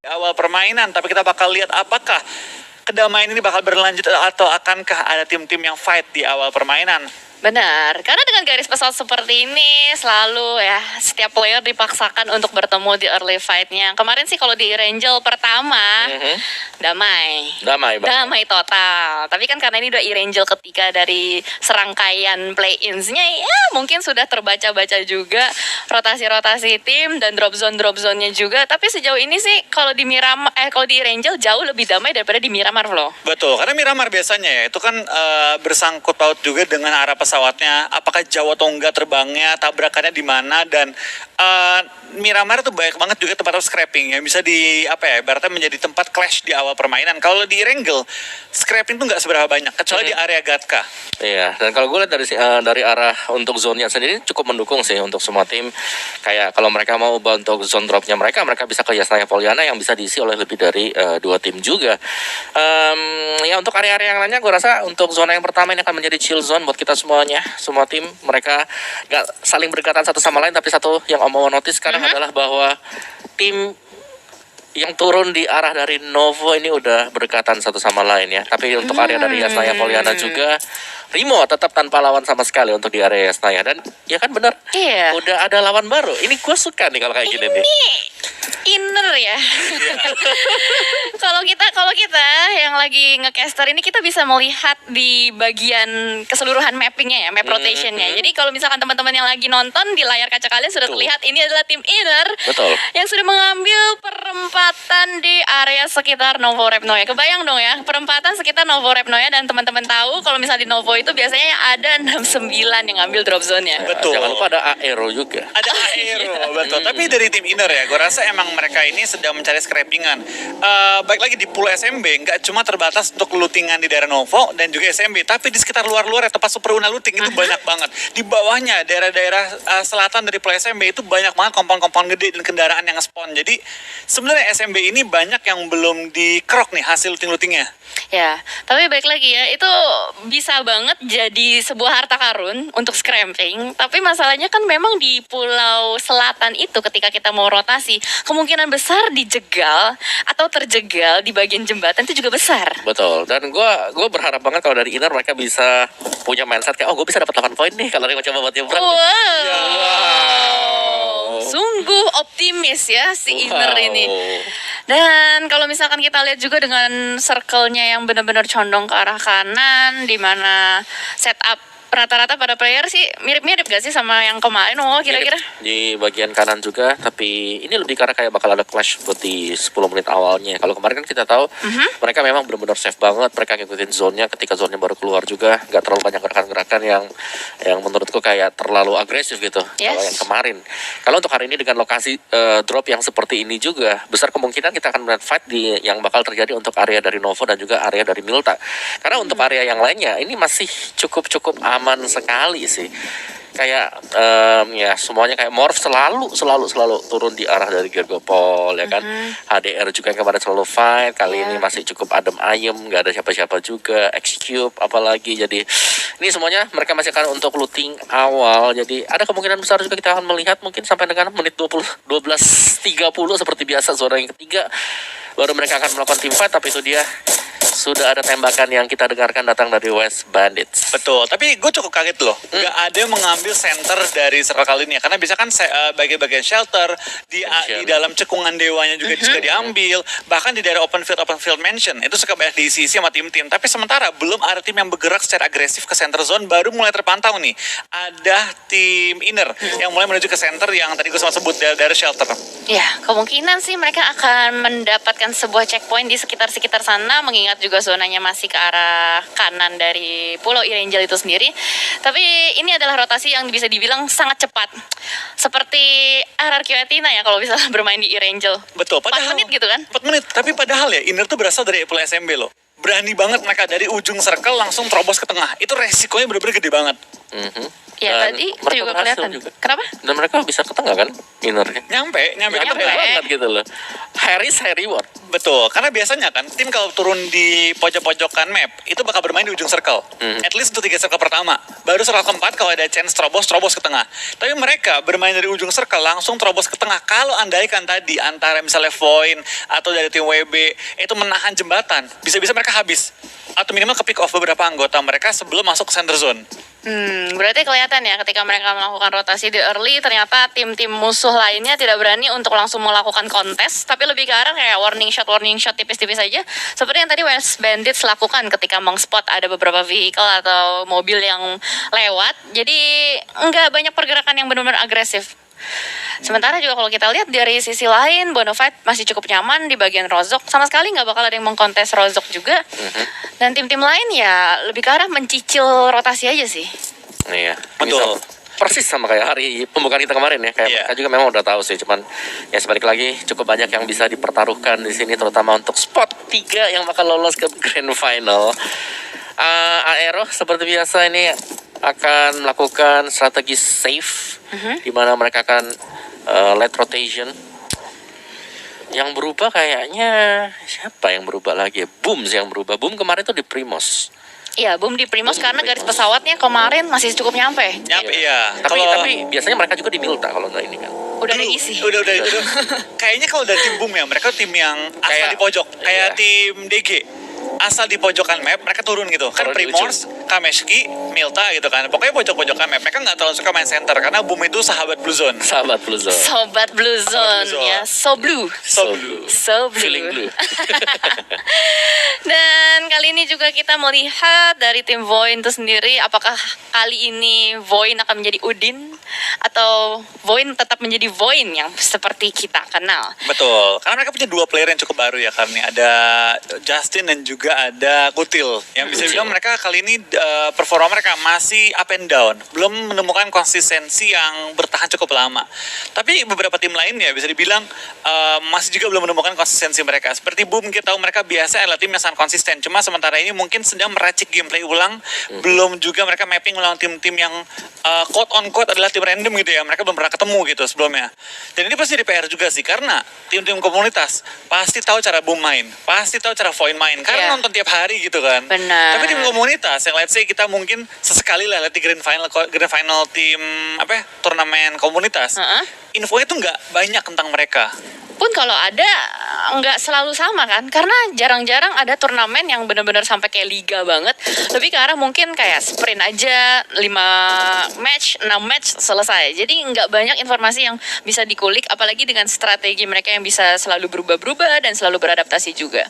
Awal permainan, tapi kita bakal lihat apakah kedamaian ini bakal berlanjut atau akankah ada tim-tim yang fight di awal permainan. Benar, karena dengan garis pesawat seperti ini selalu ya setiap player dipaksakan untuk bertemu di early fight-nya. Kemarin sih kalau di Erangel pertama Damai banget. damai total. Tapi kan karena ini udah Erangel ketiga dari serangkaian play-ins-nya, ya mungkin sudah terbaca-baca juga rotasi-rotasi tim dan drop zone-nya juga. Tapi sejauh ini sih kalau di kalau di Erangel jauh lebih damai daripada di Miramar loh. Betul, karena Miramar biasanya ya itu kan bersangkut paut juga dengan arah pesawatnya, apakah jauh atau enggak terbangnya, tabrakannya di mana, dan Miramar tuh banyak banget juga tempat scrapping yang bisa di ibaratnya menjadi tempat clash di awal permainan. Kalau di Erangel scrapping tuh nggak seberapa banyak kecuali di area Gatka. Iya, dan kalau gue lihat dari arah untuk zone-nya sendiri cukup mendukung sih untuk semua tim. Kayak kalau mereka mau untuk zone drop-nya mereka bisa ke Yasnaya Polyana yang bisa diisi oleh lebih dari 2 tim juga. Ya untuk area-area yang lainnya gue rasa untuk zona yang pertama ini akan menjadi chill zone buat kita semuanya. Semua tim mereka nggak saling berdekatan satu sama lain, tapi satu yang mau notice sekarang adalah bahwa tim yang turun di arah dari Novo ini udah berdekatan satu sama lain ya. Tapi untuk area dari Yasnaya Polyana juga Rimo tetap tanpa lawan sama sekali untuk di area Yasnaya. Dan ya kan benar, Iya. udah ada lawan baru. Ini gue suka nih kalau kayak gini nih. Ini inner ya. Kalau kita yang lagi ngecaster ini kita bisa melihat di bagian keseluruhan mappingnya ya, map rotationnya. Jadi kalau misalkan teman-teman yang lagi nonton di layar kaca kalian sudah terlihat ini adalah tim inner yang sudah mengambil perempatan di area sekitar Novo Repnoya. Kebayang dong ya, perempatan sekitar Novo Repnoya, dan teman-teman tahu kalau misalnya di Novo itu biasanya ada 69 yang ngambil drop zone-nya. Betul. Jangan lupa ada Aero juga. Ada Aero, betul. Tapi dari tim inner ya, gue rasa emang mereka ini sedang mencari scrappingan. Baik lagi di pool SMB, nggak cuma terbatas untuk lootingan di daerah Novo dan juga SMB, tapi di sekitar luar-luar ya, tempat Superuna looting itu banyak banget. Di bawahnya, daerah-daerah selatan dari pool SMB itu banyak banget kompon-kompon gede dan kendaraan yang spawn. Jadi sebenarnya SMB ini banyak yang belum dikerok nih hasil looting-lootingnya. Ya, tapi baik lagi ya, itu bisa banget jadi sebuah harta karun untuk scrapping. Tapi masalahnya kan memang di pulau selatan itu ketika kita mau rotasi, kemungkinan besar dijegal atau terjegal di bagian jembatan itu juga besar. Betul, dan gue berharap banget kalau dari inner mereka bisa punya mindset kayak, gue bisa dapat 8 poin nih kalau mereka coba buat nyebrang. Sungguh optimis ya si inner ini. Dan kalau misalkan kita lihat juga dengan circle-nya yang benar-benar condong ke arah kanan, di mana setup rata-rata pada player sih mirip-mirip gak sih sama yang kemarin? Oh, kira-kira di bagian kanan juga, tapi ini lebih karena kayak bakal ada clash buat di 10 menit awalnya. Kalau kemarin kan kita tahu mereka memang benar-benar safe banget, mereka ngikutin zone-nya, ketika zone-nya baru keluar juga nggak terlalu banyak gerakan-gerakan yang menurutku kayak terlalu agresif gitu. Kalau yang kemarin. Kalau untuk hari ini dengan lokasi drop yang seperti ini juga, besar kemungkinan kita akan melihat fight yang bakal terjadi untuk area dari Novo dan juga area dari Milta. Karena untuk area yang lainnya ini masih cukup aman sekali sih. Kayak ya semuanya kayak Morph selalu turun di arah dari Gergopol ya kan. HDR juga yang kemarin selalu fight, kali ini masih cukup adem ayem, nggak ada siapa-siapa juga. X-Cube apalagi, jadi ini semuanya mereka masih akan untuk looting awal. Jadi ada kemungkinan besar juga kita akan melihat mungkin sampai dengan menit 12:30 seperti biasa zona yang ketiga baru mereka akan melakukan team fight, tapi itu dia sudah ada tembakan yang kita dengarkan datang dari West Bandits. Betul, tapi gue cukup kaget loh. Nggak ada yang mengambil center dari circle kali ini. Karena bisa kan bagian-bagian shelter, di dalam cekungan dewanya juga suka diambil. Bahkan di daerah open field mansion, itu suka banyak diisi sama tim-tim. Tapi sementara belum ada tim yang bergerak secara agresif ke center zone, baru mulai terpantau nih. Ada tim inner yang mulai menuju ke center yang tadi gue sempat sebut dari shelter. ya, kemungkinan sih mereka akan mendapatkan sebuah checkpoint di sekitar sana, mengingat juga zonanya masih ke arah kanan dari Pulau Erangel itu sendiri. Tapi ini adalah rotasi yang bisa dibilang sangat cepat. Seperti RRQ Athena ya kalau bisa bermain di Erangel. Betul, 4 menit gitu kan? 4 menit, tapi padahal ya inner tuh berasal dari Pulau SMB loh. Berani banget mereka dari ujung circle langsung terobos ke tengah. Itu resikonya bener-bener gede banget. Ya Dan tadi itu mereka juga berhasil kelihatan. juga. Kenapa? Dan mereka bisa ke tengah kan, innernya. Nyampe ke Nyampe tengah. banget gitu loh. High reward. Betul, karena biasanya kan tim kalau turun di pojok-pojokan map itu bakal bermain di ujung circle. At least untuk 3 circle pertama. Baru circle keempat kalau ada chance terobos ke tengah. Tapi mereka bermain dari ujung circle langsung terobos ke tengah. Kalau andaikan tadi antara misalnya Void atau dari tim WB itu menahan jembatan, bisa-bisa mereka habis. Atau minimal ke pick off beberapa anggota mereka sebelum masuk ke center zone. Berarti kelihatan ya ketika mereka melakukan rotasi di early, ternyata tim-tim musuh lainnya tidak berani untuk langsung melakukan kontes, tapi lebih ke arah kayak warning shot tipis-tipis saja. Seperti yang tadi West Bandits lakukan ketika mengspot ada beberapa vehicle atau mobil yang lewat. Jadi nggak banyak pergerakan yang benar-benar agresif. Sementara juga kalau kita lihat dari sisi lain, Bonafide masih cukup nyaman di bagian Rozok. Sama sekali nggak bakal ada yang mengkontes Rozok juga. Dan tim-tim lain ya lebih ke arah mencicil rotasi aja sih. Iya. Betul. Persis sama kayak hari pembukaan kita kemarin ya. Kayak mereka juga memang udah tahu sih. Cuman ya sebalik lagi cukup banyak yang bisa dipertaruhkan di sini, terutama untuk spot 3 yang bakal lolos ke Grand Final. Aero seperti biasa ini akan melakukan strategi safe, di mana mereka akan late rotation. Yang berubah kayaknya siapa yang berubah lagi? Boom yang berubah. Boom kemarin tuh di Primos. Iya, Boom di Primos karena garis pesawatnya kemarin masih cukup nyampe. Nyampe iya. Tapi biasanya mereka juga di Milta kalau nggak ini kan. Udah ada isi. Udah. Kayaknya kalau dari tim Boom ya, mereka tim yang asal Kayak- di pojok. Kayak iya. tim DG. Asal di pojokan map, mereka turun gitu. Kan Turun di Primors, Kameshki, Milta gitu kan. Pokoknya pojok-pojokan map. Mereka nggak terlalu suka main center, karena Boom itu sahabat Blue Zone. Sahabat Blue Zone. Sobat Blue Zone, Zone. ya, so blue. So blue. So blue. Feeling blue. Dan kali ini juga kita melihat dari tim Void itu sendiri, apakah kali ini Void akan menjadi Udin atau Void tetap menjadi Void yang seperti kita kenal. Betul, karena mereka punya 2 player yang cukup baru ya, karena ada Justin dan juga ada Kutil. Yang bisa bilang mereka kali ini performa mereka masih up and down, belum menemukan konsistensi yang bertahan cukup lama. Tapi beberapa tim lainnya bisa dibilang masih juga belum menemukan konsistensi mereka. Seperti Boom, kita tahu mereka biasa adalah tim yang sangat konsisten. Cuma sementara ini mungkin sedang meracik gameplay ulang, belum juga mereka mapping ulang tim-tim yang quote on quote adalah tim random gitu ya. Mereka belum pernah ketemu gitu sebelumnya. Dan ini pasti di PR juga sih, karena tim-tim komunitas pasti tahu cara Boom main, pasti tahu cara Void main, karena Iya. nonton tiap hari gitu kan. Benar. Tapi tim komunitas yang let's say kita mungkin sesekali lah lihat di grand final tim apa ya, turnamen komunitas. Infonya tuh nggak banyak tentang mereka. Pun kalau ada nggak selalu sama kan, karena jarang-jarang ada turnamen yang benar-benar sampai kayak liga banget. Lebih ke arah mungkin kayak sprint aja, 5 match, 6 match selesai. Jadi nggak banyak informasi yang bisa dikulik, apalagi dengan strategi mereka yang bisa selalu berubah-berubah dan selalu beradaptasi juga.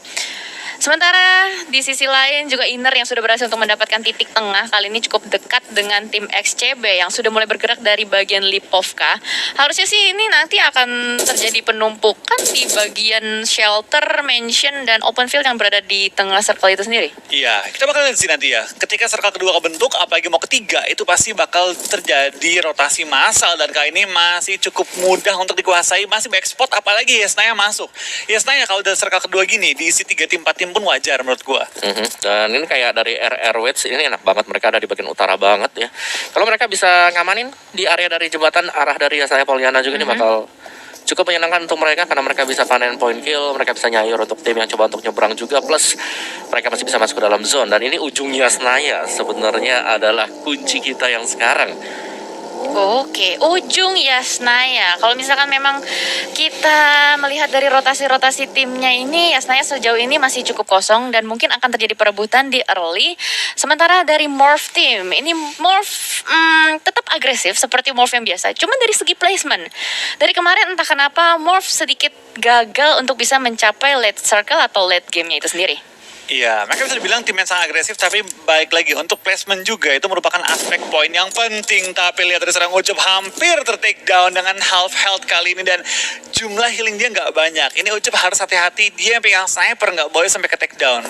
Sementara di sisi lain juga Inner yang sudah berhasil untuk mendapatkan titik tengah kali ini cukup dekat dengan tim XCB yang sudah mulai bergerak dari bagian Lipovka. Harusnya sih ini nanti akan terjadi penumpukan di bagian shelter, mansion, dan open field yang berada di tengah circle itu sendiri. Iya, kita bakal lihat sih nanti ya. Ketika circle kedua kebentuk, apalagi mau ketiga, itu pasti bakal terjadi rotasi massal. Dan kali ini masih cukup mudah untuk dikuasai, masih back spot, apalagi Yesnaya masuk. Yesnaya kalau udah circle kedua gini, diisi 3 tim, 4 tim pun wajar menurut gua. Dan ini kayak dari RR Weds ini enak banget, mereka ada di bagian utara banget ya. Kalau mereka bisa ngamanin di area dari jembatan arah dari Yesaya Poliana juga ini bakal cukup menyenangkan untuk mereka, karena mereka bisa panen point kill, mereka bisa nyayur untuk tim yang coba untuk nyebrang juga, plus mereka masih bisa masuk ke dalam zone. Dan ini ujungnya Yesnaya sebenarnya adalah kunci kita yang sekarang. Oke, ujung Yasnaya. Kalau misalkan memang kita melihat dari rotasi-rotasi timnya ini, Yasnaya sejauh ini masih cukup kosong dan mungkin akan terjadi perebutan di early. Sementara dari Morph team, ini Morph tetap agresif seperti Morph yang biasa. Cuman dari segi placement, dari kemarin entah kenapa Morph sedikit gagal untuk bisa mencapai late circle atau late game-nya itu sendiri. Iya, mereka bisa dibilang tim yang sangat agresif, tapi baik lagi untuk placement juga itu merupakan aspek poin yang penting. Tapi lihat dari serang Ucup hampir ter-take down dengan half health kali ini, dan jumlah healing dia nggak banyak. Ini Ucup harus hati-hati, dia yang pegang sniper nggak boleh sampai ke take down.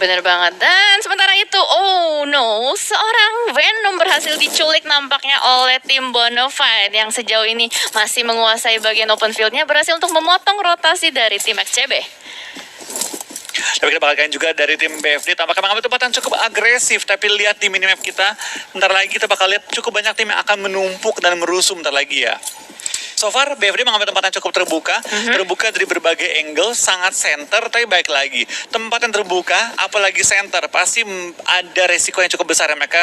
Bener banget. Dan sementara itu, oh no, seorang Venom berhasil diculik nampaknya oleh tim Bonafide yang sejauh ini masih menguasai bagian open fieldnya, berhasil untuk memotong rotasi dari tim XCB. Tapi kita bakal juga dari tim BFD tampaknya mengambil tempat yang cukup agresif. Tapi lihat di minimap kita, bentar lagi kita bakal lihat cukup banyak tim yang akan menumpuk dan merusuh bentar lagi ya. So far BFD mengambil tempat yang cukup terbuka, terbuka dari berbagai angle, sangat center, tapi baik lagi tempat yang terbuka, apalagi center, pasti ada resiko yang cukup besar yang mereka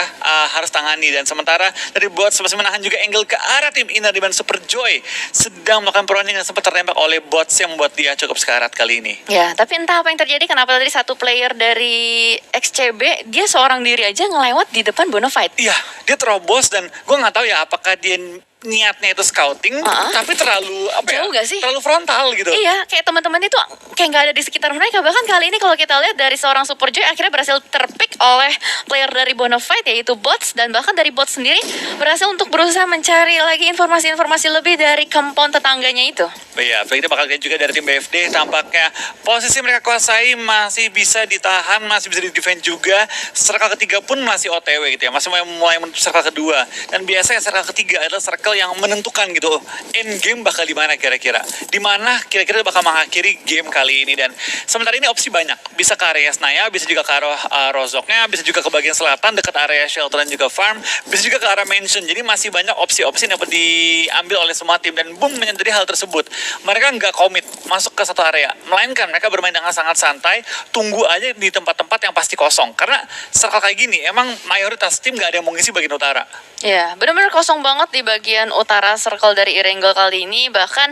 harus tangani. Dan sementara dari bot masih menahan juga angle ke arah tim Inner di mana Super Joy sedang melakukan perundingan dan sempat tertembak oleh bots yang membuat dia cukup sekarat kali ini. Ya, tapi entah apa yang terjadi, kenapa tadi satu player dari XCB, dia seorang diri aja ngelewat di depan Bonafide. Iya, dia terobos dan gue nggak tahu ya apakah dia niatnya itu scouting, tapi terlalu Jauh gak sih? terlalu frontal gitu. Iya, kayak teman-teman itu kayak nggak ada di sekitar mereka. Bahkan kali ini kalau kita lihat dari seorang Super Joy akhirnya berhasil terpick oleh player dari Bonafide yaitu bots, dan bahkan dari bots sendiri berhasil untuk berusaha mencari lagi informasi-informasi lebih dari compound tetangganya itu. Iya, kita bakal lihat juga dari tim BFD tampaknya posisi mereka kuasai masih bisa ditahan, masih bisa di-defend juga. Circle ketiga pun masih OTW gitu ya, masih mulai menuju circle kedua. Dan biasanya circle ketiga adalah circle yang menentukan gitu end game bakal di mana kira-kira. Di mana kira-kira bakal mengakhiri game kali ini. Dan sementara ini opsi banyak. Bisa ke area Snaya, bisa juga ke arah Rozoknya, bisa juga ke bagian selatan dekat area shelter dan juga farm, bisa juga ke arah mansion. Jadi masih banyak opsi-opsi yang dapat diambil oleh semua tim. Dan Boom menyadari hal tersebut. Mereka nggak komit masuk ke satu area, melainkan mereka bermain dengan sangat santai, tunggu aja di tempat-tempat yang pasti kosong. Karena circle kayak gini, emang mayoritas tim nggak ada yang mau ngisi bagian utara. Ya, benar-benar kosong banget di bagian utara circle dari Erangel kali ini. Bahkan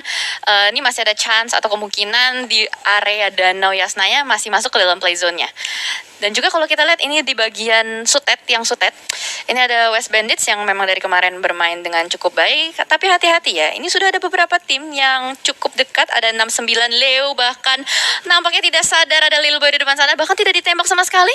ini masih ada chance atau kemungkinan di area Danau Yasnaya masih masuk ke dalam play zone-nya. Dan juga kalau kita lihat ini di bagian Sutet, ini ada West Bandits yang memang dari kemarin bermain dengan cukup baik. Tapi hati-hati ya, ini sudah ada beberapa tim yang cukup dekat. Ada 69 Leo, bahkan nampaknya tidak sadar ada Lil Boy di depan sana. Bahkan tidak ditembak sama sekali.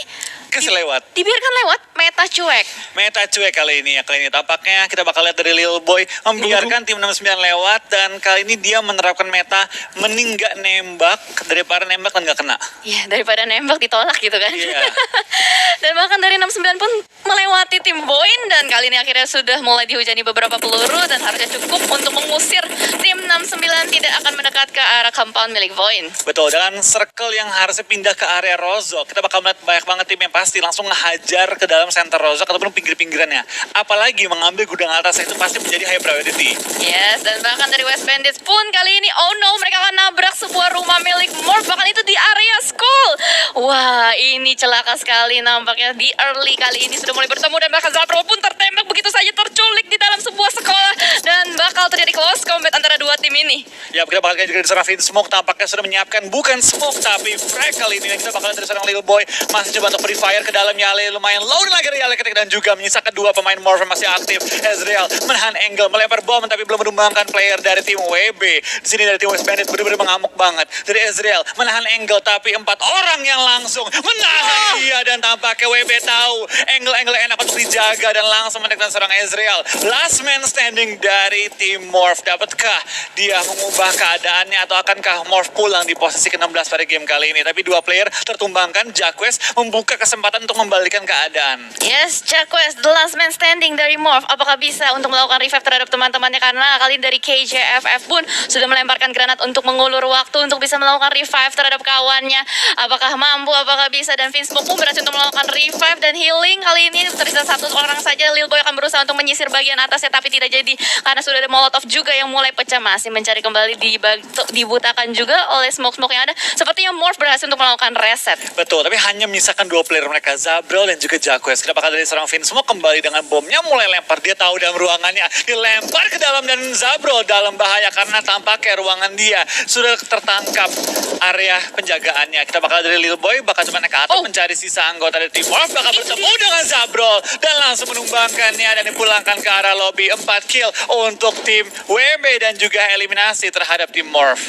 Kasih lewat. Dibiarkan lewat, meta cuek. Meta cuek kali ini ya. Kali ini tampaknya kita bakal lihat dari Lil Boy membiarkan tim 69 lewat. Dan kali ini dia menerapkan meta mending nggak nembak daripada nembak dan nggak kena. Ya, daripada nembak ditolak gitu kan. Iya. Dan bahkan dari 69 pun melewati tim Boin, dan kali ini akhirnya sudah mulai dihujani beberapa peluru dan harusnya cukup untuk mengusir tim 69 tidak akan mendekat ke arah compound milik Boin. Betul, dengan circle yang harusnya pindah ke area Rozok, kita bakal melihat banyak banget tim yang pasti langsung ngehajar ke dalam center Rozok ataupun pinggir-pinggirannya. Apalagi mengambil gudang atas itu pasti menjadi high priority. Yes, dan bahkan dari West Bandits pun kali ini, oh no, mereka akan nabrak sebuah rumah milik Morph, bahkan itu di area school. Wah, ini celaka sekali nampaknya. Di early kali ini sudah mulai bertemu, dan bahkan Zabro pun tertembak begitu saja, terculik di dalam sebuah sekolah, dan bakal terjadi close combat antara dua tim ini. Ya, kita bakal juga di seorang Smoke tampaknya sudah menyiapkan bukan smoke tapi frag kali ini. Dan kita bakal dari seorang Lil Boy masih coba untuk free fire ke dalam Yale, lumayan low lagi dari Yale ketik, dan juga menyisakan dua pemain Morph yang masih aktif. Ezreal menahan angle, melempar bom tapi belum menumbangkan player dari tim WB. Di sini dari tim West Bandit benar-benar mengamuk banget. Dari Ezreal menahan angle tapi 4 orang yang langsung menahan dia, dan tampaknya WB tahu angle-angle enak untuk dijaga dan langsung menekan seorang Ezreal. Last man standing dari tim Morph. Dapatkah dia mengubah keadaannya atau akankah Morph pulang di posisi ke-16 pada game kali ini? Tapi dua player tertumbangkan. Jacques membuka kesempatan untuk membalikan keadaan. Yes, Jacques, the last man standing dari Morph. Apakah bisa untuk melakukan revive terhadap teman-temannya? Karena kali ini dari KJFF pun sudah melemparkan granat untuk mengulur waktu untuk bisa melakukan revive terhadap kawannya. Apakah mampu, apakah bisa? Dan Finsmoke pun berhasil untuk melakukan revive dan healing. Kali ini tersisa satu orang saja. Lil Boy akan berusaha untuk menyisir bagian atasnya, tapi tidak jadi karena sudah ada Molotov juga yang mulai pecah. Masih mencari kembali, dibutakan juga oleh smoke-smoke yang ada. Sepertinya Morph berhasil untuk melakukan reset. Betul, tapi hanya menyisakan dua player mereka, Zabral dan juga Jacques. Kita bakal dari seorang Finsmoke kembali dengan bomnya mulai lempar. Dia tahu dalam ruangannya, dilempar ke dalam, dan Zabral dalam bahaya karena tampaknya ruangan dia sudah tertangkap area penjagaannya. Kita bakal dari Lil Boy bakal cuma naik ke atas mencari sisa anggota dari tim Morph, bakal bertemu dengan Zabral dan langsung menumbangkannya dan dipulangkan ke arah lobby. 4 kill untuk tim WB dan juga eliminasi terhadap tim Morph.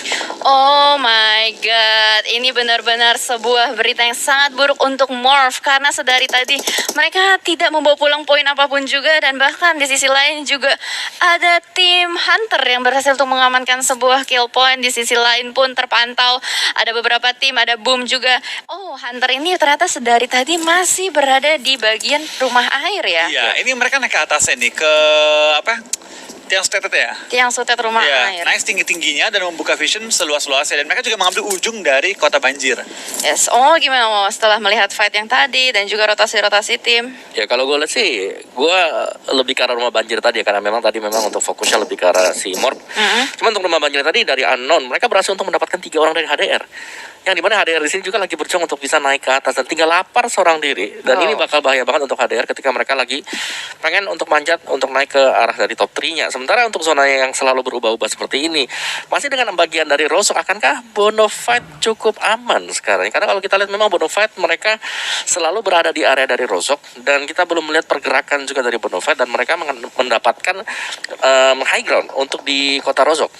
Oh my god, ini benar-benar sebuah berita yang sangat buruk untuk Morph, karena sedari tadi mereka tidak membawa pulang poin apapun juga, dan bahkan di sisi lain juga ada tim Hunter yang berhasil untuk mengamankan sebuah kill point. Di sisi lain pun terpantau ada beberapa tim, ada Boom juga. Oh, Hunter ini ternyata sedari tadi masih berada di bagian rumah air ya. Iya, ini mereka naik ke atasnya nih, ke apa? Tiang Sutetet ya? Tiang Sutet rumah Ya, air. nice tinggi-tingginya dan membuka vision seluas-luasnya. Dan mereka juga mengambil ujung dari kota banjir. Yes. Oh, gimana Mo setelah melihat fight yang tadi dan juga rotasi-rotasi tim? Ya kalau gue lihat sih, gue lebih ke arah rumah banjir tadi ya, karena memang tadi memang untuk fokusnya lebih ke arah si Morp. Cuma untuk rumah banjir tadi dari unknown, mereka berhasil untuk mendapatkan 3 orang dari HDR. Yang dimana HDR di sini juga lagi berjuang untuk bisa naik ke atas dan tinggal lapar seorang diri. Dan ini bakal bahaya banget untuk HDR ketika mereka lagi pengen untuk manjat untuk naik ke arah dari top 3-nya. Sementara untuk zona yang selalu berubah-ubah seperti ini, masih dengan bagian dari Rozok, akankah Bonafide cukup aman sekarang? Karena kalau kita lihat memang Bonafide mereka selalu berada di area dari Rozok dan kita belum melihat pergerakan juga dari Bonafide dan mereka mendapatkan high ground untuk di kota Rozok.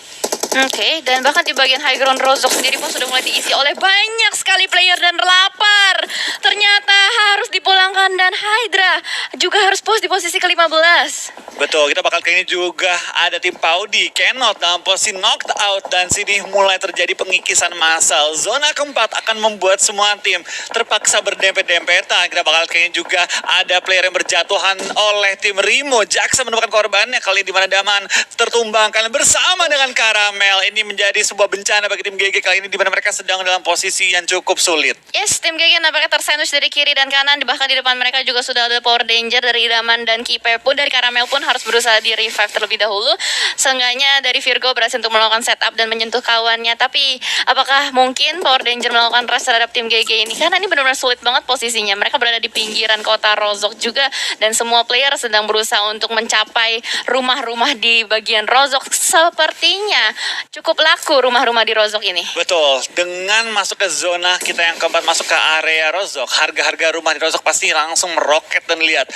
Oke, dan bahkan di bagian high ground Rozok sendiri pun sudah mulai diisi oleh banyak sekali player dan lapar. Ternyata harus dipulangkan dan Hydra juga harus post di posisi ke-15. Betul, kita bakal kali ini juga ada tim Paudi, Cannot dalam posisi knocked out dan sini mulai terjadi pengikisan massal. Zona keempat akan membuat semua tim terpaksa berdempet-dempetan. Kita bakal kali ini juga ada player yang berjatuhan oleh tim Rimo. Jaksa menemukan korbannya kali ini di mana Daman tertumbangkan bersama dengan Karamel. Ini menjadi sebuah bencana bagi tim GG kali ini di mana mereka sedang dalam posisi yang cukup sulit. Yes, tim GG nampaknya tersandwich dari kiri dan kanan. Bahkan di depan mereka juga sudah ada power danger dari Daman dan Kipe pun. Dari Karamel pun harus berusaha di revive terlebih dahulu. Seenggaknya dari Virgo berhasil untuk melakukan setup dan menyentuh kawannya. Tapi apakah mungkin power danger melakukan rush terhadap tim GG ini? Karena ini benar-benar sulit banget posisinya. Mereka berada di pinggiran kota Rozok juga. Dan semua player sedang berusaha untuk mencapai rumah-rumah di bagian Rozok. Sepertinya cukup laku rumah-rumah di Rozok ini. Betul, dengan masuk ke zona kita yang keempat masuk ke area Rozok, harga-harga rumah di Rozok pasti langsung meroket dan lihat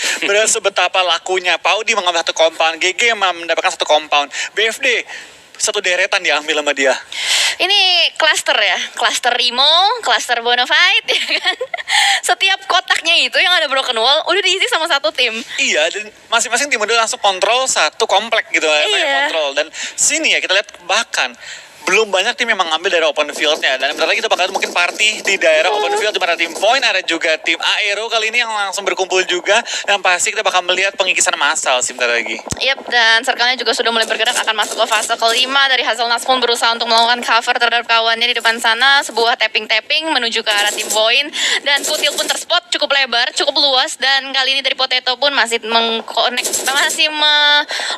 betapa lakunya. Paudi mengambil satu compound, GG mendapatkan satu compound, BFD satu deretan diambil sama dia. Ini cluster ya, cluster Rimo, cluster Bonafide, ya kan? Setiap kotaknya itu yang ada broken wall udah diisi sama satu tim. Iya, dan masing-masing tim udah langsung kontrol satu komplek gitu ya, Iya. kontrol. Dan sini ya kita lihat bahkan belum banyak tim yang mengambil dari open field-nya. Dan bentar lagi kita bakal mungkin party di daerah open field di mana tim Point ada juga tim Aero kali ini yang langsung berkumpul juga. Dan pasti kita bakal melihat pengikisan massal sebentar lagi. Yap, dan circle-nya juga sudah mulai bergerak akan masuk ke fase kelima. Dari Hazelnuts pun berusaha untuk melakukan cover terhadap kawannya di depan sana. Sebuah tapping-tapping menuju ke arah tim Point. Dan Kutil pun terspot cukup lebar, cukup luas. Dan kali ini dari Potato pun masih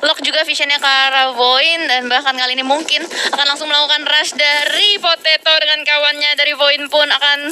lock juga visionnya ke arah Void. Dan bahkan kali ini mungkin akan langsung melakukan rush dari Potato dengan kawannya. Dari Void pun akan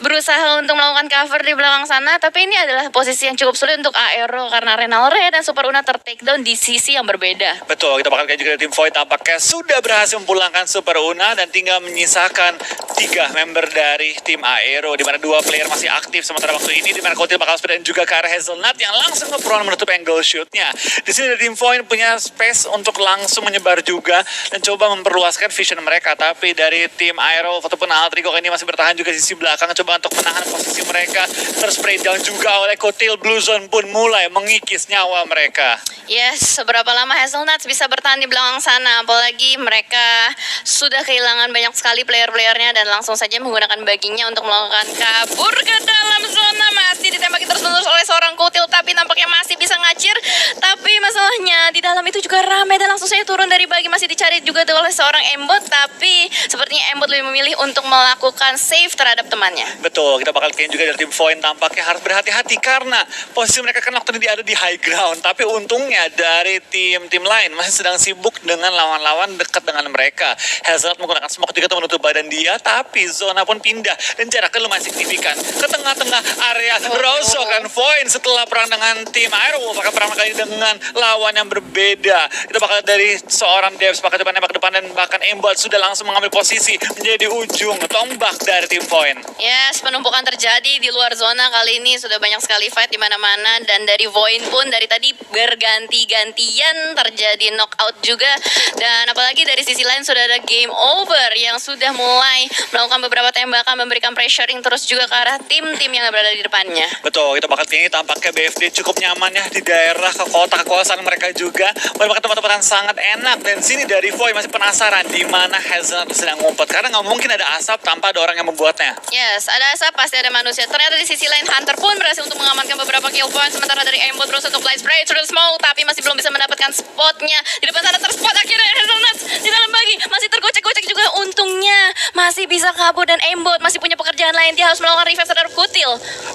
berusaha untuk melakukan cover di belakang sana. Tapi ini adalah posisi yang cukup sulit untuk Aero karena Renalre dan Super Una ter-takedown di sisi yang berbeda. Betul, kita bakal kayak juga tim Void tampaknya sudah berhasil memulangkan Super Una dan tinggal menyisakan 3 member dari tim Aero, di mana 2 player masih aktif sementara waktu ini, di mana Kotil bakal speed dan juga ke arah Hazelnut yang langsung nge-prone menutup angle shootnya. Di sini dari tim Void punya space untuk langsung menyebar juga dan coba memperluaskan vision mereka, tapi dari tim Aero ataupun Altrigo ini masih bertahan juga di sisi belakang, coba untuk menahan posisi mereka. Terspray down juga oleh Kotil. Blue Zone pun mulai mengikis nyawa mereka. Yes, seberapa lama Hazelnuts bisa bertahan di belakang sana, apalagi mereka sudah kehilangan banyak sekali player-playernya dan langsung saja menggunakan baginya untuk melakukan kabur ke dalam zona. Masih ditembaki terus-menerus oleh seorang Kutil, tapi nampaknya masih bisa ngacir. Tapi masalahnya di dalam itu juga ramai dan langsung saja turun dari bagi, masih dicari juga oleh seorang Embot, tapi sepertinya Embot lebih memilih untuk melakukan save terhadap temannya. Betul, kita bakal kayaknya juga dari tim Void tampaknya harus berhati-hati karena posisi mereka kan waktu ini ada di high ground. Tapi untungnya dari tim-tim lain masih sedang sibuk dengan lawan-lawan dekat dengan mereka. Hazelnut menggunakan smoke juga untuk menutup badan dia, tapi zona pun pindah dan jaraknya lumayan signifikan ke tengah-tengah area Rozok dan Void setelah perang dengan tim Aero. Bakal perang kali ini dengan lawan yang berbeda. Kita bakal dari seorang Devs bakal nembak ke depan dan bahkan Embot sudah langsung mengambil posisi menjadi ujung tombak dari tim Void. Yes, penumpukan terjadi di luar zona kali ini, sudah banyak sekali fight di mana-mana dan dari Void pun dari tadi berganti-gantian terjadi knockout juga, dan apalagi dari sisi lain sudah ada game over yang sudah mulai melakukan beberapa tembakan memberikan pressuring terus juga ke arah tim-tim yang berada di depannya. Betul, kita bakal ini tampaknya BFD cukup nyaman ya di daerah kota kekuasaan mereka juga. Merupakan tempat-tempat yang sangat enak dan sini dari Void masih penasaran di mana Hazelnut sedang ngumpet. Karena nggak mungkin ada asap tanpa ada orang yang membuatnya. Yes, ada asap pasti ada manusia. Ternyata di sisi lain Hunter pun berhasil untuk mengamankan beberapa kill point. Sementara dari Aimbot terus untuk Light Spray through the smoke, tapi masih belum bisa mendapatkan spotnya. Di depan sana terspot akhirnya Hazelnut di dalam bagi. Masih tergocek-gocek juga untungnya. Masih bisa kabur dan Aimbot masih punya pekerjaan lain. Dia harus melakukan revive terhadap Kutil.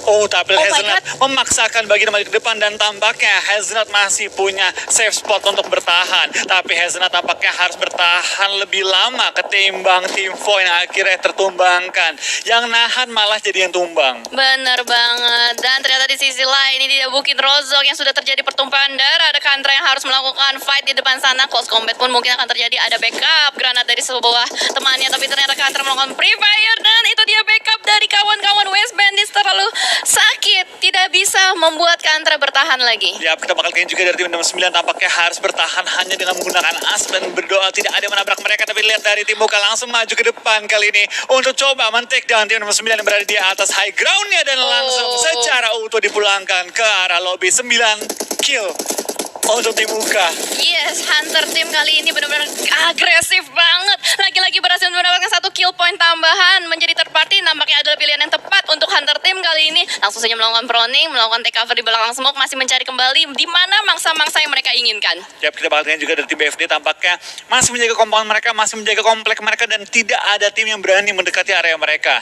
Oh, tapi Oh my Hazelnut memaksakan bagi kembali ke depan dan tampaknya Hazelnut masih punya safe spot untuk bertahan. Tapi Hazelnut tampaknya harus bertahan lebih lama ketimbang Team Void yang akhirnya tertumbangkan. Yang nahan malah jadi yang tumbang. Bener banget. Dan ternyata di sisi lain ini didabukin Rozok yang sudah terjadi pertumpahan darah. Ada Kantra yang harus melakukan fight di depan sana. Close combat pun mungkin akan terjadi. Ada backup granat dari sebuah temannya. Tapi ternyata Kantra melakukan pre-fire. Dan itu dia backup dari kawan-kawan West Bandits terlalu sakit. Tidak bisa membuat Kantra bertahan lagi. Ya, kita bakal kayaknya juga dari tim nomor 9 tampaknya harus bertahan hanya dengan menggunakan asap dan berdoa tidak ada yang menabrak mereka. Tapi lihat dari tim Muka langsung maju ke depan kali ini untuk coba men-take down tim nomor 9 yang berada di atas high groundnya dan langsung secara utuh dipulangkan ke arah lobby. 9 kill untuk tim Muka. Yes, Hunter tim kali ini benar-benar agresif banget. Lagi-lagi berhasil mendapatkan 1 kill point tambahan menjadi third party. Nampaknya adalah pilihan yang tepat untuk Hunter tim kali ini. Langsung saja melakukan proning, melakukan take cover di belakang smoke, masih mencari kembali di mana mangsa-mangsa yang mereka inginkan. Ya, kita bakal lihat juga dari tim BFD tampaknya masih menjaga compound mereka, masih menjaga komplek mereka dan tidak ada tim yang berani mendekati area mereka.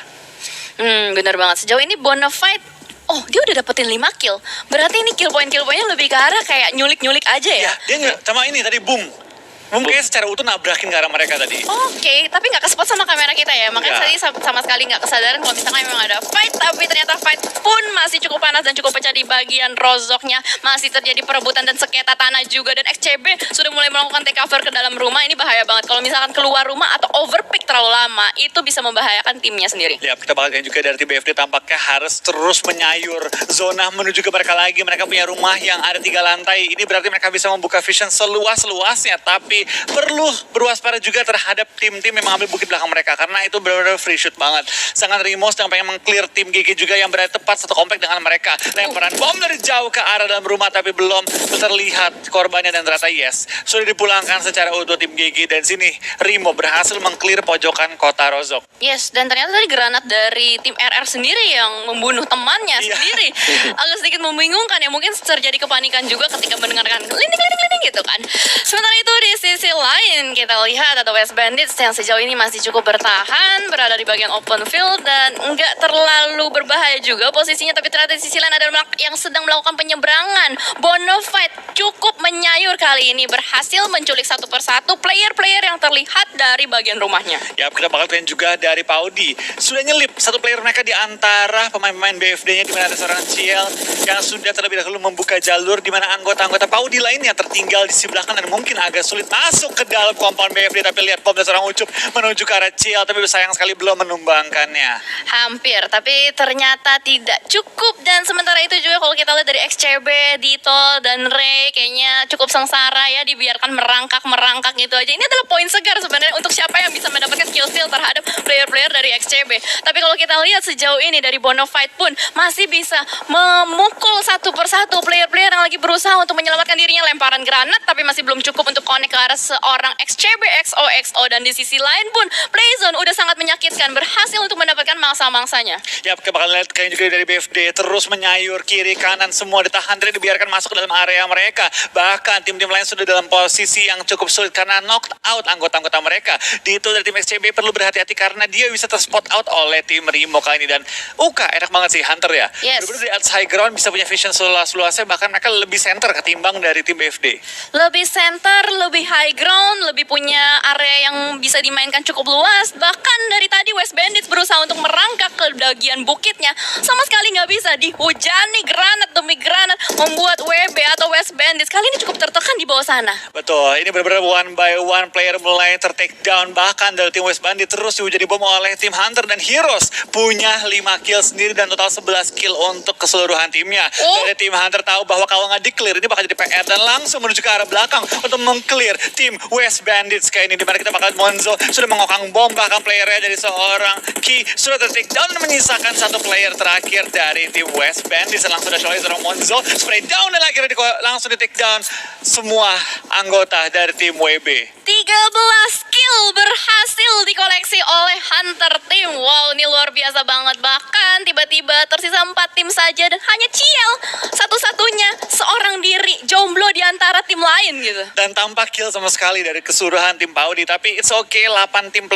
Benar banget. Sejauh ini Bonafide, oh dia udah dapetin 5 kill. Berarti ini kill point-nya lebih ke arah kayak nyulik-nyulik aja ya? Ya, dia nggak sama ini tadi boom. Mungkin secara utuh nabrakin ke arah mereka tadi. Oke, tapi nggak kespot sama kamera kita ya. Makanya Nggak. tadi sama sekali nggak kesadaran kalau misalkan memang ada fight. Tapi ternyata fight pun masih cukup panas dan cukup pecah di bagian Rozoknya. Masih terjadi perebutan dan sengketa tanah juga. Dan XCB sudah mulai melakukan take cover ke dalam rumah. Ini bahaya banget. Kalau misalkan keluar rumah atau overpick terlalu lama, itu bisa membahayakan timnya sendiri. Ya, kita bakal lihat juga dari tim BFD tampaknya harus terus menyayur zona menuju ke mereka lagi. Mereka punya rumah yang ada 3 lantai. Ini berarti mereka bisa membuka vision seluas-luasnya. Tapi perlu berwaspada juga terhadap tim-tim yang mengambil bukit belakang mereka. Karena itu benar-benar free shoot banget. Sangat Rimos yang pengen meng-clear tim GG juga yang berada tepat satu komplek dengan mereka. Lemparan bom dari jauh ke arah dalam rumah tapi belum terlihat korbannya dan ternyata yes. Sudah dipulangkan secara utuh tim GG dan sini Rimo berhasil meng-clear pojokan kota Rozok. Yes, dan ternyata tadi granat dari tim RR sendiri yang membunuh temannya Iya. sendiri. Agak sedikit membingungkan ya, mungkin terjadi kepanikan juga ketika mendengarkan linding gitu kan. Sementara itu di sisi lain kita lihat ada West Bandits yang sejauh ini masih cukup bertahan, berada di bagian open field dan nggak terlalu berbahaya juga posisinya. Tapi ternyata di sisi lain ada yang sedang melakukan penyeberangan. Bonafide cukup menyayur kali ini, berhasil menculik satu persatu player-player yang terlihat dari bagian rumahnya. Ya, kita bakal lihat juga dari Paudi. Sudah nyelip satu player mereka di antara pemain-pemain BFD-nya di mana ada seorang Ciel yang sudah terlebih dahulu membuka jalur di mana anggota-anggota Paudi lainnya tertinggal di sebelah kanan dan mungkin agak sulit masuk ke dalam compound BFD. Tapi lihat bom dari seorang Ucup menuju ke arah Ciel, tapi sayang sekali belum menumbangkannya. Hampir, tapi ternyata tidak cukup. Dan sementara itu juga kalau kita lihat dari XCB, Dito, dan Ray kayaknya cukup sengsara ya, dibiarkan merangkak gitu aja. Ini adalah poin segar sebenarnya untuk siapa yang bisa mendapatkan kill steal terhadap player-player dari XCB. Tapi kalau kita lihat sejauh ini dari Bonafide pun masih bisa memukul satu persatu player-player yang lagi berusaha untuk menyelamatkan dirinya. Lemparan granat tapi masih belum cukup untuk connect ke arah seorang XCB XOXO. Dan di sisi lain pun Playzone udah sangat menyakitkan, berhasil untuk mendapatkan mangsa-mangsanya. Ya, kita bakal lihat kayaknya juga dari BFD terus menyayur kiri kanan semua ditahan, tidak dibiarkan masuk ke dalam area mereka. Bahkan tim-tim lain sudah dalam posisi yang cukup sulit karena knocked out anggota-anggota mereka. Di itu dari tim XCB perlu berhati-hati karena dia bisa terspot out oleh tim Rimo kali ini. Dan Uka enak banget sih Hunter ya. Yes. Benar-benar di atas high ground bisa punya vision seluas-luasnya, bahkan mereka lebih center ketimbang dari tim BFD. Lebih center, lebih high ground, lebih punya area yang bisa dimainkan cukup luas. Bahkan dari tadi West Bandits berusaha untuk merangkak ke bagian bukitnya, sama sekali nggak bisa. Dihujani granat demi granat, membuat WB atau West Bandits kali ini cukup tertekan di bawah sana. Betul, ini benar-benar one by one player mulai ter-take down. Bahkan dari tim West Bandit terus dihujani bom oleh tim Hunter dan Heroes punya 5 kill sendiri dan total 11 kill untuk keseluruhan timnya. Dari tim Hunter tahu bahwa kalau nggak di-clear ini bakal jadi PR dan langsung menuju ke arah belakang untuk meng-clear tim West Bandits kayak ini, dimana kita bakal Monzo sudah mengokang bom, bahkan playernya dari seorang Ki sudah ter-take down dan menyisakan satu player terakhir dari tim West Bandits. Dan langsung ada seorang Monzo spray down dan akhirnya langsung di-take down semua anggota dari tim WB. 13 kill kill berhasil dikoleksi oleh Hunter Team. Wow, ini luar biasa banget. Bahkan tiba-tiba tersisa 4 tim saja dan hanya Ciel satu-satunya seorang diri jomblo di antara tim lain gitu. Dan tanpa kill sama sekali dari keseluruhan tim Paudi. Tapi it's okay, 8 tim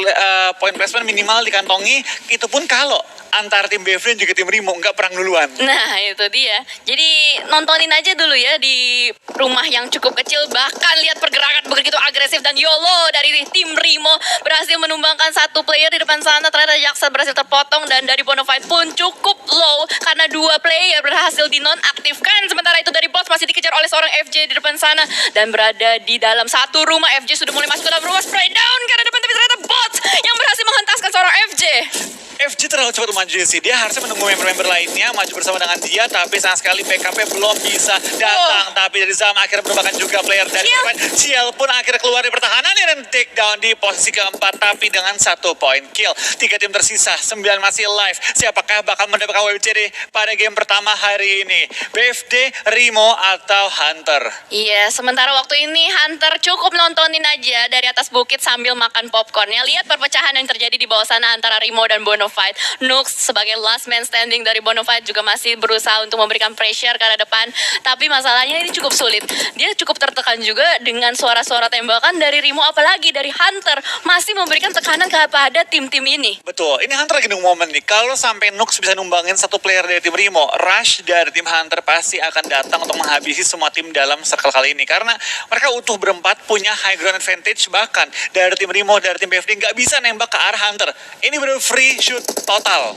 point placement minimal dikantongi. Itu pun kalau antara tim BFD dan juga tim Rimo nggak perang duluan. Nah, itu dia. Jadi nontonin aja dulu ya di rumah yang cukup kecil. Bahkan lihat pergerakan begitu agresif dan YOLO dari tim Rimo berhasil menumbangkan satu player di depan sana. Ternyata Jaksa berhasil terpotong dan dari Bonafide pun cukup low karena 2 player berhasil dinonaktifkan. Sementara itu dari Bots masih dikejar oleh seorang FJ di depan sana dan berada di dalam satu rumah. FJ sudah mulai masuk ke dalam rumah, spray down karena depan, tapi ternyata Bots yang berhasil menghentaskan seorang FJ. FJ terlalu cepat maju sih. Dia harusnya menunggu member-member lainnya maju bersama dengan dia, tapi sayang sekali BKP belum bisa datang. Tapi dari Zam akhirnya merupakan juga player dari Ciel pun akhirnya keluar dari pertahanan dan take down di posisi keempat, tapi dengan 1 point kill. 3 tim tersisa, 9 masih live. Siapakah bakal mendapatkan WCD pada game pertama hari ini? BFD, Rimo, atau Hunter? Iya, sementara waktu ini Hunter cukup nontonin aja dari atas bukit sambil makan popcornnya. Lihat perpecahan yang terjadi di bawah sana antara Rimo dan Bonafide. Nux sebagai last man standing dari Bonafide juga masih berusaha untuk memberikan pressure ke arah depan. Tapi masalahnya ini cukup sulit. Dia cukup tertekan juga dengan suara-suara tembakan dari Rimo, apalagi dari Hunter masih memberikan tekanan kepada tim-tim ini. Betul, ini Hunter lagi nunggu momen nih. Kalau sampai Nux bisa numbangin 1 player dari tim Rimo, rush dari tim Hunter pasti akan datang untuk menghabisi semua tim dalam circle kali ini. Karena mereka utuh berempat, punya high ground advantage. Bahkan dari tim Rimo, dari tim BFD nggak bisa nembak ke arah Hunter. Ini benar free shoot total.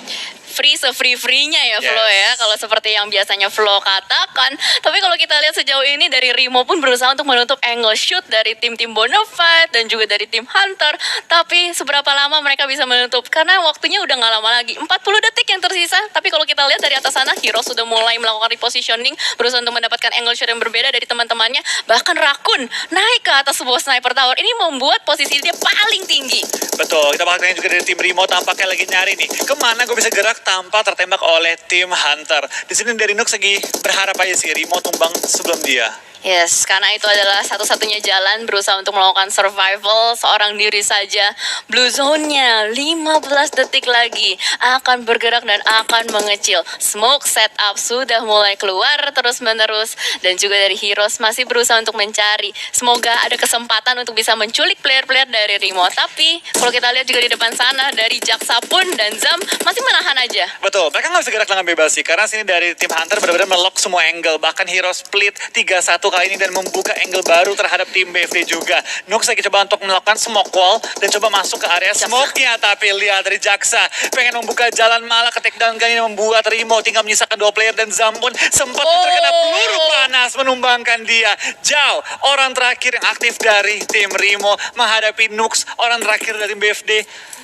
Free se-free-free-nya ya Yes. Flo ya, kalau seperti yang biasanya Flo katakan. Tapi kalau kita lihat sejauh ini dari Rimo pun berusaha untuk menutup angle shoot dari tim-tim Bonafide dan juga dari tim Hunter. Tapi seberapa lama mereka bisa menutup? Karena waktunya udah nggak lama lagi, 40 detik yang tersisa. Tapi kalau kita lihat dari atas sana, Hero sudah mulai melakukan repositioning, berusaha untuk mendapatkan angle shot yang berbeda dari teman-temannya. Bahkan Rakun naik ke atas sebuah sniper tower. Ini membuat posisi dia paling tinggi. Betul, kita bakal tanya juga dari tim Rimo, tampaknya lagi nyari nih. Kemana gue bisa gerak tanpa tertembak oleh tim Hunter. Di sini dari Nux lagi berharap aja sih Rimo tumbang sebelum dia. Yes, karena itu adalah satu-satunya jalan berusaha untuk melakukan survival seorang diri saja. Blue zone-nya 15 detik lagi akan bergerak dan akan mengecil. Smoke setup sudah mulai keluar terus-menerus dan juga dari Heroes masih berusaha untuk mencari. Semoga ada kesempatan untuk bisa menculik player-player dari Rimo. Tapi kalau kita lihat juga di depan sana dari Jaksa pun dan Zam masih menahan aja. Betul, mereka nggak bisa gerak dengan bebas sih. Karena sini dari tim Hunter benar-benar melock semua angle. Bahkan Hero split 3-1 kali ini dan membuka angle baru terhadap tim BFD juga. Nux lagi coba untuk melakukan smoke wall dan coba masuk ke area smoke-nya. Tapi lihat dari Jaksa pengen membuka jalan, malah ke takedown kali ini membuat Rimo tinggal menyisakan 2 player dan Zam pun sempat terkena peluru panas menumbangkan dia. Jauh, orang terakhir yang aktif dari tim Rimo menghadapi Nux, orang terakhir dari tim BFD,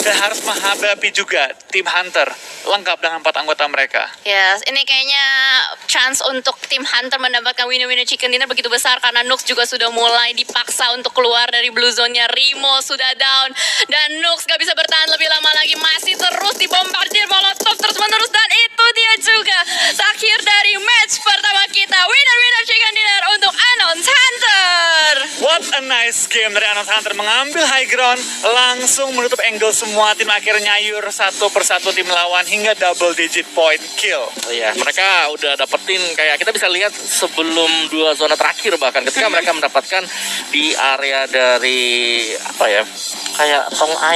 dan harus menghadapi juga tim Hunter lengkap dengan 4 anggota mereka. Yes, ini kayaknya chance untuk tim Hunter mendapatkan winner-winner chicken dinner begitu besar karena Nux juga sudah mulai dipaksa untuk keluar dari blue zone-nya. Rimo sudah down dan Nux gak bisa bertahan lebih lama lagi, masih terus dibombardir molotov terus-menerus dan itu dia juga akhir dari match pertama kita. Winner-winner chicken dinner untuk Anons Hunter. What a nice game dari Anons Hunter, mengambil high ground, langsung menutup angle semua tim, akhirnya nyayur satu persatu tim lawan hingga double digit point kill. Oh iya, mereka udah dapetin, kayak kita bisa lihat sebelum 2 zona terakhir bahkan ketika mereka mendapatkan di area dari apa ya, kayak tong air